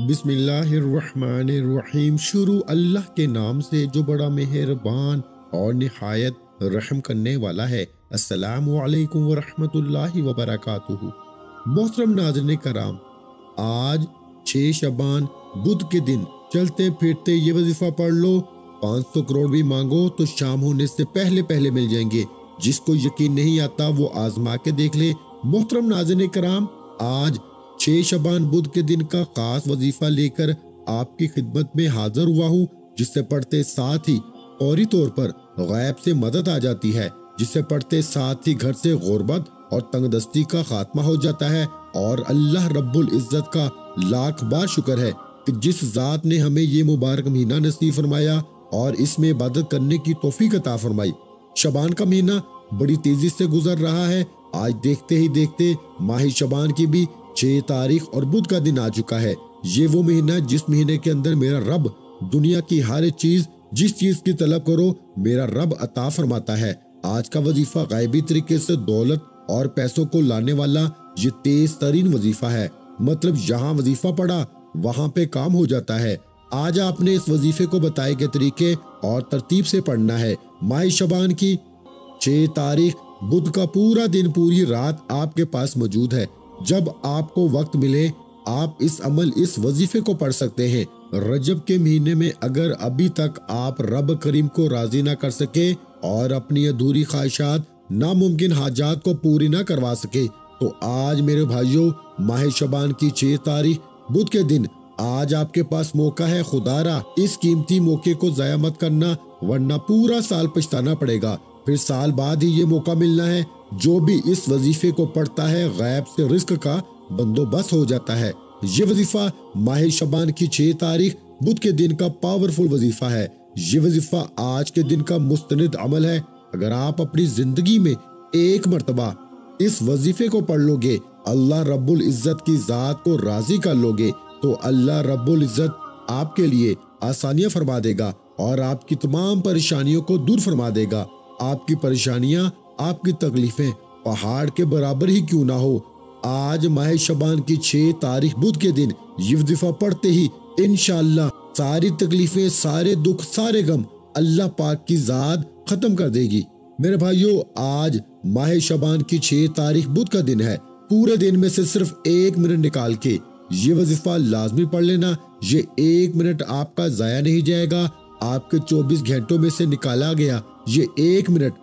बिस्मिल्लाहिर्रहमानिर्रहीम। शुरू अल्लाह के नाम से जो बड़ा मेहरबान और निहायत रहम करने वाला है। अस्सलामु अलैकुम वरहमतुल्लाहि वबरकातुहू। मोहतरम नाज़रीन कराम, आज 6 शबान बुध के दिन चलते फिरते ये वजीफा पढ़ लो। 500 करोड़ भी मांगो तो शाम होने से पहले पहले मिल जाएंगे। जिसको यकीन नहीं आता वो आजमा के देख ले। मोहतरम नाज़रीन कराम, आज 6 शबान बुध के दिन का खास वजीफा लेकर आपकी खिदमत में हाजिर हुआ हूँ, जिससे पढ़ते साथ ही फौरी तौर पर गैब से मदद आ जाती है, जिससे पढ़ते साथ ही घर से गुर्बत और तंगदस्ती का खात्मा हो जाता है। और अल्लाह रब्बुल इज्जत का लाख बार शुक्र है कि जिस जात ने हमें ये मुबारक महीना नसीब फरमाया और इसमें इबादत करने की तौफीक अता फरमाई। शबान का महीना बड़ी तेजी से गुजर रहा है। आज देखते ही देखते माह शबान की भी 6 तारीख और बुध का दिन आ चुका है। ये वो महीना जिस महीने के अंदर मेरा रब दुनिया की हर चीज, जिस चीज की तलब करो मेरा रब अता फरमाता है। आज का वजीफा गायबी तरीके से दौलत और पैसों को लाने वाला ये तेज तरीन वजीफा है। मतलब यहाँ वजीफा पढ़ा वहाँ पे काम हो जाता है। आज आपने इस वजीफे को बताए गए तरीके और तरतीब से पढ़ना है। माह शबान की 6 तारीख बुध का पूरा दिन पूरी रात आपके पास मौजूद है। जब आपको वक्त मिले आप इस वजीफे को पढ़ सकते हैं। रजब के महीने में अगर अभी तक आप रब करीम को राजी ना कर सके और अपनी अधूरी ख्वाहिशात, नामुमकिन हाजात को पूरी ना करवा सके, तो आज मेरे भाइयों माह शबान की 6 तारीख बुध के दिन आज आपके पास मौका है। खुदारा इस कीमती मौके को जाया मत करना, वरना पूरा साल पछताना पड़ेगा। फिर साल बाद ही ये मौका मिलना है। जो भी इस वजीफे को पढ़ता है गैब से रिस्क का बंदोबस्त हो जाता है। ये वजीफा माह शबान की 6 तारीख बुध के दिन का पावरफुल वजीफा है। ये वजीफा आज के दिन का मुस्तनिद अमल है। अगर आप अपनी जिंदगी में एक मर्तबा इस वजीफे को पढ़ लोगे, अल्लाह रब्बुल इज्जत की जात को राजी कर लोगे, तो अल्लाह रब्बुल इज्जत आपके लिए आसानियां फरमा देगा और आपकी तमाम परेशानियों को दूर फरमा देगा। आपकी परेशानियां, आपकी तकलीफें पहाड़ के बराबर ही क्यों ना हो, आज माह शबान की 6 तारीख बुध के दिन ये वजीफा पढ़ते ही इंशाअल्लाह सारी तकलीफें, सारे दुख, सारे गम अल्लाह पाक की जात खत्म कर देगी। मेरे भाइयों, आज माह शबान की 6 तारीख बुध का दिन है। पूरे दिन में से सिर्फ 1 मिनट निकाल के ये वजीफा लाजमी पढ़ लेना। ये 1 मिनट आपका जाया नहीं जाएगा। आपके 24 घंटों में से निकाला गया ये 1 मिनट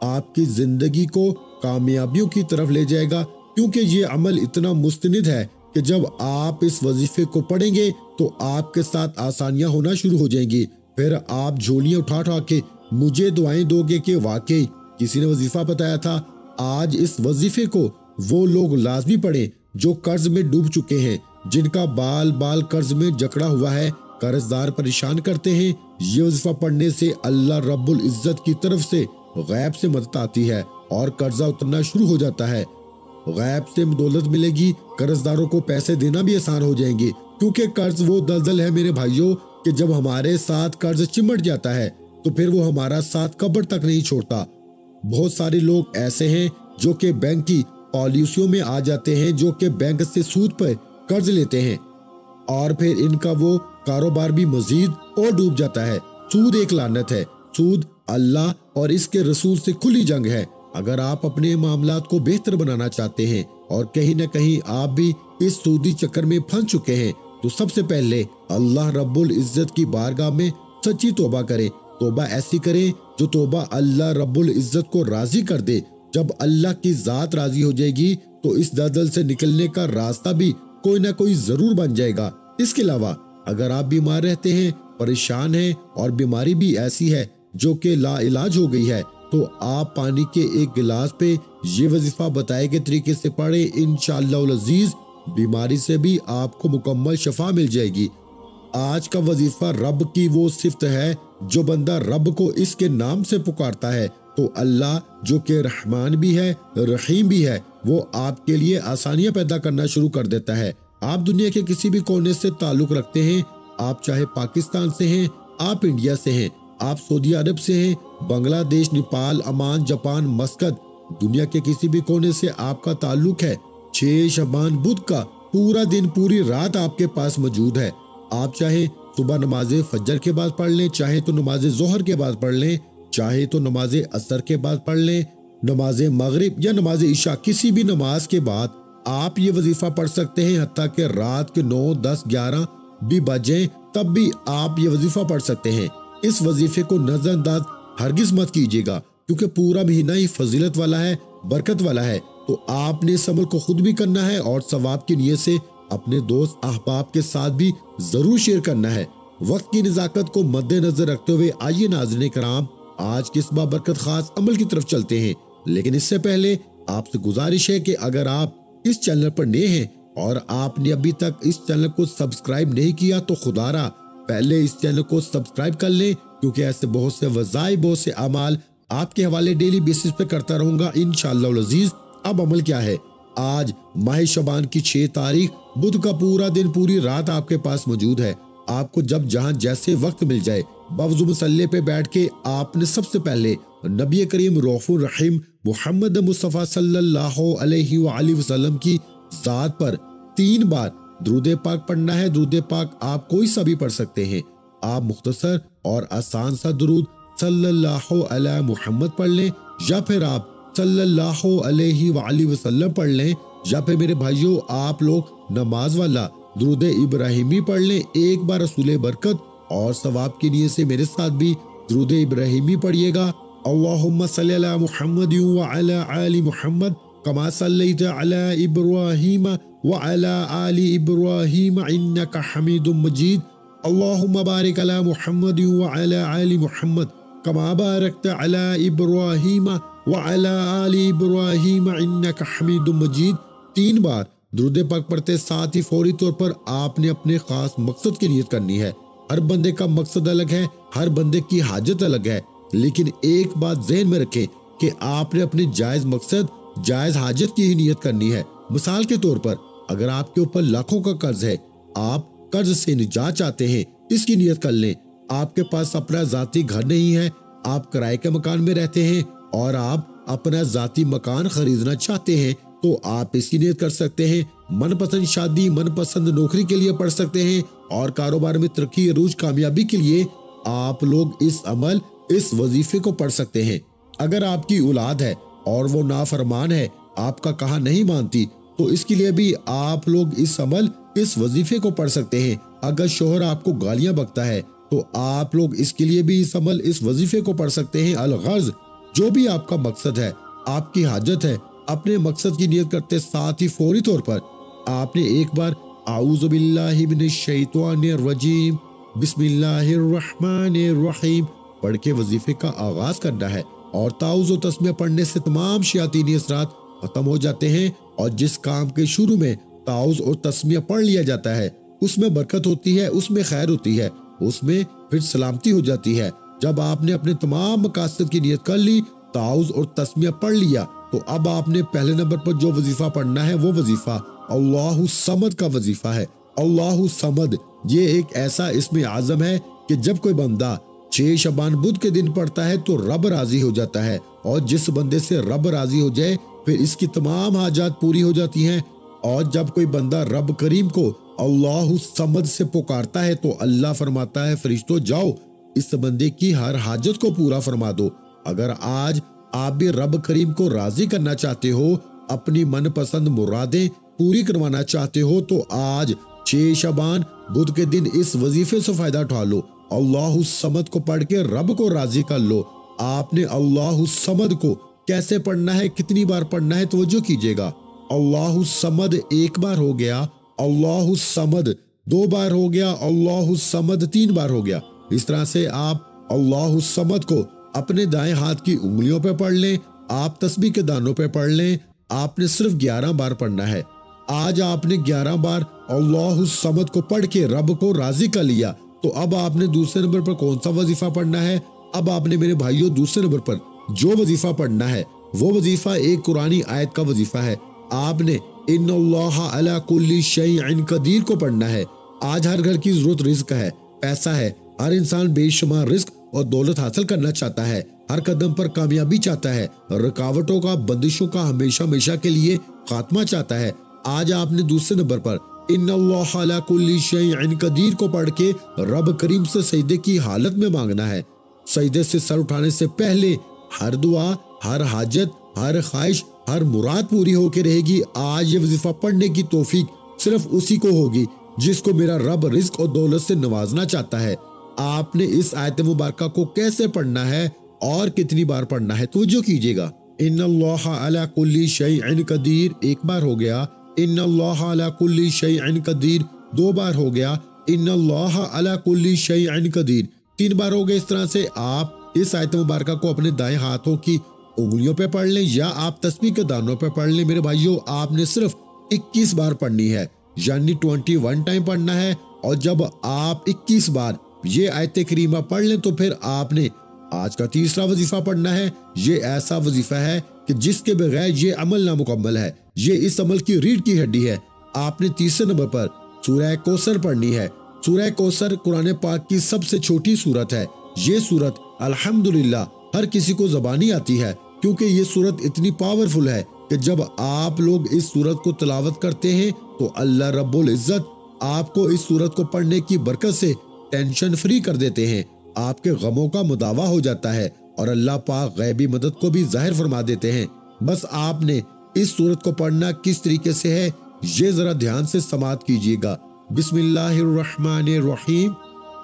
आपकी जिंदगी को कामयाबियों की तरफ ले जाएगा। क्योंकि ये अमल इतना मुस्तनिद है कि जब आप इस वजीफे को पढ़ेंगे तो आपके साथ आसानियां होना शुरू हो जाएंगी। फिर आप झोलियां उठा उठा के मुझे दुआएं दोगे कि वाकई किसी ने वजीफा बताया था। आज इस वजीफे को वो लोग लाजमी पढ़ें जो कर्ज में डूब चुके हैं, जिनका बाल बाल कर्ज में जकड़ा हुआ है, कर्जदार परेशान करते हैं। ये वजीफा पढ़ने से अल्लाह रब्बुल इज्जत की तरफ से गैब से मदद आती है और कर्जा उतरना शुरू हो जाता है। गैब से दौलत मिलेगी, कर्जदारों को पैसे देना भी आसान हो जाएंगे। क्योंकि कर्ज वो दलदल है मेरे भाइयों कि जब हमारे साथ कर्ज चिमट जाता है तो फिर वो हमारा साथ कब्र तक नहीं छोड़ता। बहुत सारे लोग ऐसे हैं जो कि बैंक की पॉलिसियों में आ जाते हैं, जो कि बैंक से सूद पर कर्ज लेते हैं और फिर इनका वो कारोबार भी मजीद और डूब जाता है। सूद एक लानत है। सूद अल्लाह और इसके रसूल से खुली जंग है। अगर आप अपने मामलात को बेहतर बनाना चाहते हैं और कहीं न कहीं आप भी इस सूदी चक्कर में फंस चुके हैं, तो सबसे पहले अल्लाह रब्बुल इज्जत की बारगाह में सच्ची तौबा करें। तौबा ऐसी करें जो तौबा अल्लाह रब्बुल इज्जत को राजी कर दे। जब अल्लाह की जात राजी हो जाएगी तो इस दलदल से निकलने का रास्ता भी कोई ना कोई जरूर बन जाएगा। इसके अलावा अगर आप बीमार रहते हैं, परेशान हैं और बीमारी भी ऐसी है जो कि ला इलाज हो गई है, तो आप पानी के एक गिलास पे ये वजीफा बताए गए तरीके से पढ़े। इंशाअल्लाह अज़ीज बीमारी से भी आपको मुकम्मल शफा मिल जाएगी। आज का वजीफा रब की वो सिफ्त है। जो बंदा रब को इसके नाम से पुकारता है तो अल्लाह जो कि रहमान भी है, रहीम भी है, वो आपके लिए आसानियां पैदा करना शुरू कर देता है। आप दुनिया के किसी भी कोने से ताल्लुक रखते हैं, आप चाहे पाकिस्तान से हैं, आप इंडिया से हैं, आप सऊदी अरब से हैं, बांग्लादेश, नेपाल, अमान, जापान, मस्कत, दुनिया के किसी भी कोने से आपका ताल्लुक है। 6 शबान बुध का पूरा दिन पूरी रात आपके पास मौजूद है। आप चाहे सुबह नमाज फजर के बाद पढ़ लें, चाहे तो नमाज जोहर के बाद पढ़ लें, चाहे तो नमाज असर के बाद पढ़ लें, नमाज मगरिब या नमाज इशा, किसी भी नमाज के बाद आप ये वजीफा पढ़ सकते हैं। हत्ता के रात के 9, 10, 11 भी बजे तब भी आप ये वजीफा पढ़ सकते हैं। इस वजीफे को नजरअंदाज हरगिज मत कीजिएगा, क्योंकि पूरा महीना ही फजीलत वाला है, बरकत वाला है। तो आपने इस अमल को खुद भी करना है और सवाब की नीयत से अपने दोस्त अहबाब के साथ भी जरूर शेयर करना है। वक्त की नजाकत को मद्देनजर रखते हुए आइए नाज़रीन कराम, आज के इस बाबरकत खास अमल की तरफ चलते हैं। लेकिन इससे पहले आपसे गुजारिश है कि अगर आप इस चैनल पर नए हैं और आपने अभी तक इस चैनल को सब्सक्राइब नहीं किया तो खुदारा पहले इस चैनल को सब्सक्राइब कर लें, क्योंकि ऐसे बहुत से वज़ाइफ, बहुत से अमाल आपके हवाले डेली बेसिस पे करता रहूंगा इंशाअल्लाह अज़ीज। अब अमल क्या है? आज माह शबान की 6 तारीख बुध का पूरा दिन पूरी रात आपके पास मौजूद है। आपको जब जहां जैसे वक्त मिल जाए बवज़ु मुसल्ले पे बैठ के आपने सबसे पहले नबी करीम रऊफ़ुर रहीम मुहम्मद मुस्तफ़ा सल्लल्लाहु अलैहि वसल्लम की ज़ात पर 3 बार दुरूद पाक पढ़ना है। दुरूद पाक आप कोई सा भी पढ़ सकते हैं। आप मुख्तसर और आसान सा दुरूद सल्लल्लाहु अलैहि मुहम्मद पढ़ लें, या फिर आप सल्लल्लाहु अलैहि वसल्लम पढ़ लें, या फिर मेरे भाइयों आप लोग नमाज वाला दुरूद इब्राहिमी पढ़ लें। एक बार रसूल बरकत और सवाब की नीयत से मेरे साथ भी दुरूद इब्राहिमी पढ़िएगा। अल्लाहुम्मा सल्ली अला मुहम्मद व अला आलि मुहम्मद कमा सल्लैत अला इब्राहीम व अला आलि इब्राहीम इन्नका हमीदुम मजीद। अल्लाहुम्मा बारिक अला मुहम्मद व अला आलि मुहम्मद कमा बारकत अला इब्राहीम व अला आलि इब्राहीम इन्नका हमीदुम मजीद। 3 बार दुरूद पाक पढ़ते साथ ही फौरी तौर पर आपने अपने खास मकसद की नियत करनी है। हर बंदे का मकसद अलग है, हर बंदे की हाजत अलग है, लेकिन एक बात ज़हन में रखें कि आपने अपने जायज मकसद, जायज हाजत की ही नियत करनी है। मिसाल के तौर पर अगर आपके ऊपर लाखों का कर्ज है, आप कर्ज से निजात चाहते हैं, इसकी नियत कर लें। आपके पास अपना जाती घर नहीं है, आप किराए के मकान में रहते हैं और आप अपना जाती मकान खरीदना चाहते हैं, तो आप इसकी नियत कर सकते हैं। मनपसंद शादी, मनपसंद नौकरी के लिए पढ़ सकते हैं और कारोबार में तरक्की, अरूज, कामयाबी के लिए आप लोग इस अमल, इस वजीफे को पढ़ सकते हैं। अगर आपकी औलाद है और वो नाफरमान है, आपका कहा नहीं मानती, तो इसके लिए भी आप लोग इस अमल, इस वजीफे को पढ़ सकते हैं। अगर शोहर आपको गालियां बकता है तो आप लोग इसके लिए भी इस अमल, इस वजीफे को पढ़ सकते हैं। अल-गर्ज, जो भी आपका मकसद है, आपकी हाजत है, अपने मकसद की नियत करते साथ ही फौरी तौर पर आपने एक बार आऊज़ु बिल्लाहि मिनश शैतानिर रजीम बिस्मिल्लाहिर रहमानिर रहीम पढ़ के वजीफे का आगाज करना है। और ताऊज़ व तस्मीह पढ़ने से तमाम शयातीनी असरात खत्म हो जाते हैं, और जिस काम के शुरू में ताऊज़ और तस्मीह पढ़ लिया जाता है उसमें बरकत होती है, उसमें खैर होती है, उसमें फिर सलामती हो जाती है। जब आपने अपने तमाम मकासद की नियत कर ली, ताऊज़ और तस्मीह पढ़ लिया, तो अब आपने पहले नंबर पर जो वजीफा पढ़ना है वो वजीफा अल्लाहु समद का वजीफा है। अल्लाहु समद ये एक ऐसा इस्म आज़म है कि जब कोई बंदा 6 शबान बुध के दिन पढ़ता है तो रब राजी हो जाता है, और जिस बंदे से रब राजी हो जाए फिर इसकी तमाम हाजात पूरी हो जाती हैं। और जब कोई बंदा रब करीम को अल्लाहु समद से पुकारता है तो अल्लाह फरमाता है, फरिश्तों जाओ इस बंदे की हर हाजत को पूरा फरमा दो। अगर आज आप भी रब करीम को राजी करना चाहते हो, अपनी मनपसंद मुरादें पूरी करवाना चाहते हो, तो आज 6 शबान बुध के दिन इस वजीफे से फायदा उठा लो। अल्लाहु समद को पढ़ के रब को राजी कर लो। आपने अल्लाहु समद को कैसे पढ़ना है, कितनी बार पढ़ना है, तवज्जो कीजिएगा। अल्लाहु समद 1 बार हो गया, अल्लाहु समद 2 बार हो गया, अल्लाहु समद 3 बार हो गया। इस तरह से आप अल्लाहु समद को अपने दाएं हाथ की उंगलियों पे पढ़ लें, आप तस्बीह के दानों पे पढ़ लें। आपने सिर्फ 11 बार पढ़ना है। आज आपने 11 बार अल्लाहु समद को पढ़ के रब को राजी कर लिया, तो अब आपने दूसरे नंबर पर कौन सा वजीफा पढ़ना है? अब आपने मेरे भाइयों दूसरे नंबर पर जो वजीफा पढ़ना है वो वजीफा एक कुरानी आयत का वजीफा है। आपने इन्नल्लाहा अला कुल्ली शैइन कदीर को पढ़ना है। आज हर घर की जरूरत रिज्क है, पैसा है। हर इंसान बेशुमार रिज्क और दौलत हासिल करना चाहता है, हर कदम पर कामयाबी चाहता है, रुकावटों का, बंदिशों का हमेशा हमेशा के लिए खात्मा चाहता है। आज आपने दूसरे नंबर पर इन्नल्लाह अला कुल्ली शैइन कदीर को पढ़ के रब करीम से सजदे की हालत में मांगना है। सजदे से सर उठाने से पहले हर दुआ, हर हाजत, हर ख्वाहिश, हर मुराद पूरी होकर रहेगी। आज ये वजीफा पढ़ने की तौफीक सिर्फ उसी को होगी जिसको मेरा रब रिज्क और दौलत से नवाजना चाहता है। आपने इस आयत मुबारका को कैसे पढ़ना है और कितनी बार पढ़ना है, तवज्जो कीजिएगा। इन्नल्लाह अला कुल्ली शैइन कदीर एक बार हो गया, इन्नल्लाह अला कुल्ली शैइन कदीर दो बार हो गया, इन्नल्लाह अला कुल्ली शैइन कदीर तीन बार हो गए। इस तरह से आप इस आयत मुबारका को अपने दाएं हाथों की उंगलियों पे पढ़ लें या आप तस्बीह के दानों पे पढ़ लें। मेरे भाइयों, आपने सिर्फ 21 बार पढ़नी है, यानी 21 टाइम पढ़ना है। और जब आप 21 बार ये आयत करीमा पढ़ लें तो फिर आपने आज का तीसरा वजीफा पढ़ना है। ये ऐसा वजीफा है कि जिसके बगैर ये अमल नामुकम्मल है, ये इस अमल की रीढ़ की हड्डी है। आपने तीसरे नंबर पर सूरह कौसर पढ़नी है। सूरह कौसर कुरान पाक की सबसे छोटी सूरत है। ये सूरत अल्हम्दुलिल्लाह हर किसी को ज़बानी आती है, क्योंकि ये सूरत इतनी पावरफुल है कि जब आप लोग इस सूरत को तिलावत करते हैं तो अल्लाह रब्बुल इज्जत आपको इस सूरत को पढ़ने की बरकत से टेंशन फ्री कर देते हैं। आपके गमों का मुदावा हो जाता है और अल्लाह पाक गैबी मदद को भी जाहिर फरमा देते हैं। बस आपने इस सूरत को पढ़ना किस तरीके से है, ये जरा ध्यान से समाअत कीजिएगा। बिस्मिल्लाहिर्रहमानिर्रहीम,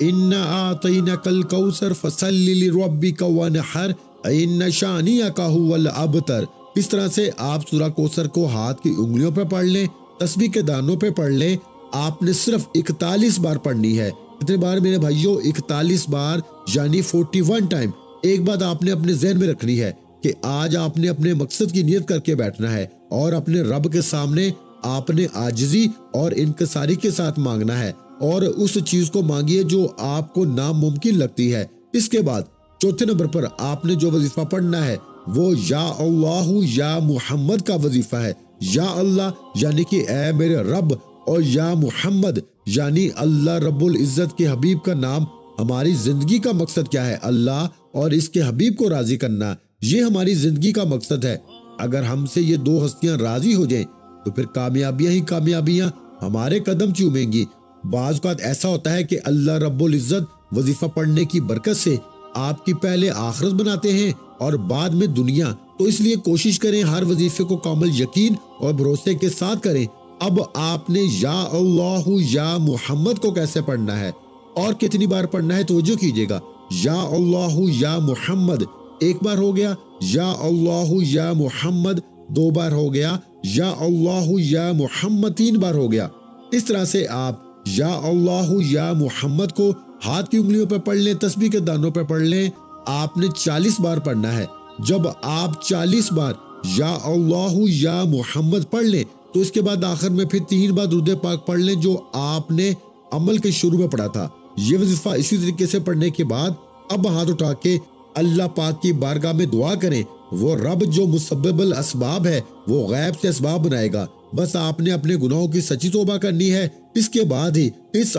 इन्ना आतैनाकल कौसर फसल्लि लिरब्बिका वनहर इन्ना शानिअका हुवल अबतर। इस तरह से आप सूरह कौसर को हाथ की उंगलियों पे पढ़ लें, तस्बीह के दानों पे पढ़ लें। आपने सिर्फ 41 बार पढ़नी है। कितने बार मेरे भाइयों? 41 बार, यानी 41 टाइम। एक बात आपने अपने जहन में रखनी है कि आज आपने अपने मकसद की नियत करके बैठना है और अपने रब के सामने आपने आजिज़ी और इनकसारी के साथ मांगना है और उस चीज को मांगिए जो आपको नामुमकिन लगती है। इसके बाद चौथे नंबर पर आपने जो वजीफा पढ़ना है वो या अल्लाहु या मुहम्मद का वजीफा है। या अल्लाह यानी कि ऐ मेरे रब, और या मुहम्मद यानी अल्लाह रब्बुल इज्जत के हबीब का नाम। हमारी जिंदगी का मकसद क्या है? अल्लाह और इसके हबीब को राजी करना, ये हमारी जिंदगी का मकसद है। अगर हमसे ये दो हस्तियां राजी हो जाएं तो फिर कामयाबियां ही कामयाबियां हमारे कदम चूमेंगी। बाज़ औक़ात ऐसा होता है कि अल्लाह रब्बुल इज्जत वजीफा पढ़ने की बरकत से आपकी पहले आखिरत बनाते हैं और बाद में दुनिया। तो इसलिए कोशिश करें हर वजीफे को कामिल यकीन और भरोसे के साथ करें। अब आपने या अल्लाहु या मुहम्मद को कैसे पढ़ना है और कितनी बार पढ़ना है, तवज्जो कीजिएगा। या अल्लाहु या मुहम्मद एक बार हो गया, या अल्लाहु या मुहम्मद दो बार हो गया, या अल्लाहु या मुहम्मद तीन बार हो गया। इस तरह से आप या अल्लाहु या मुहम्मद को हाथ की उंगलियों पर पढ़ लें, तस्बीह के दानों पर पढ़ लें। आपने 40 बार पढ़ना है। जब आप 40 बार या अल्लाहु या मुहम्मद पढ़ लें तो इसके बाद आखिर में फिर 3 बार दुरूद पाक पढ़ लें जो आपने अमल के शुरू में पढ़ा था। ये वजीफा इसी तरीके से पढ़ने के बाद अब हाथ उठा के अल्लाह पाक की बारगाह में दुआ करें। वो रब जो मुसब्बिबुल असबाब है वो गैब से असबाब बनाएगा। बस आपने अपने गुनाहों की सच्ची तौबा करनी है। इसके बाद ही इस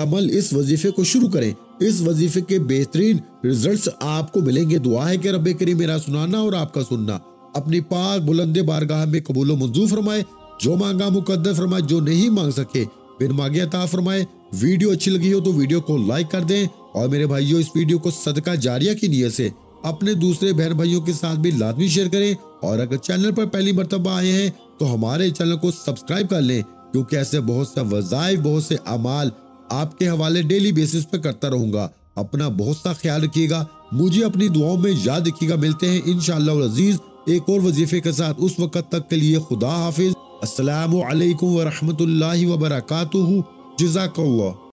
वजीफे को शुरू करें। इस वजीफे के बेहतरीन रिजल्ट्स आपको मिलेंगे। दुआ है कि रब्बे करीम मेरा सुनाना और आपका सुनना अपनी पाक बुलंदे बारगाह में कबूल मंजूर फरमाए। जो मांगा मुकद्दर फरमाए, जो नहीं मांग सके बिन मांगे अता फरमाए। वीडियो अच्छी लगी हो तो वीडियो को लाइक कर दें और मेरे भाइयों इस वीडियो को सदका जारिया की नियत से अपने दूसरे बहन भाइयों के साथ भी लाजमी शेयर करें। और अगर चैनल पर पहली मर्तबा आए हैं तो हमारे चैनल को सब्सक्राइब कर लें, क्योंकि ऐसे बहुत सा वज़ाइफ, बहुत से अमाल आपके हवाले डेली बेसिस पे करता रहूंगा। अपना बहुत सा ख्याल रखिएगा, मुझे अपनी दुआओं में याद रखिएगा। मिलते हैं इंशाअल्लाह अज़ीज एक और वजीफे के साथ। उस वक्त तक के लिए खुदा हाफिज। अस्सलामु अलैकुम व रहमतुल्लाहि व बरकातुहू। जज़ाकल्लाह।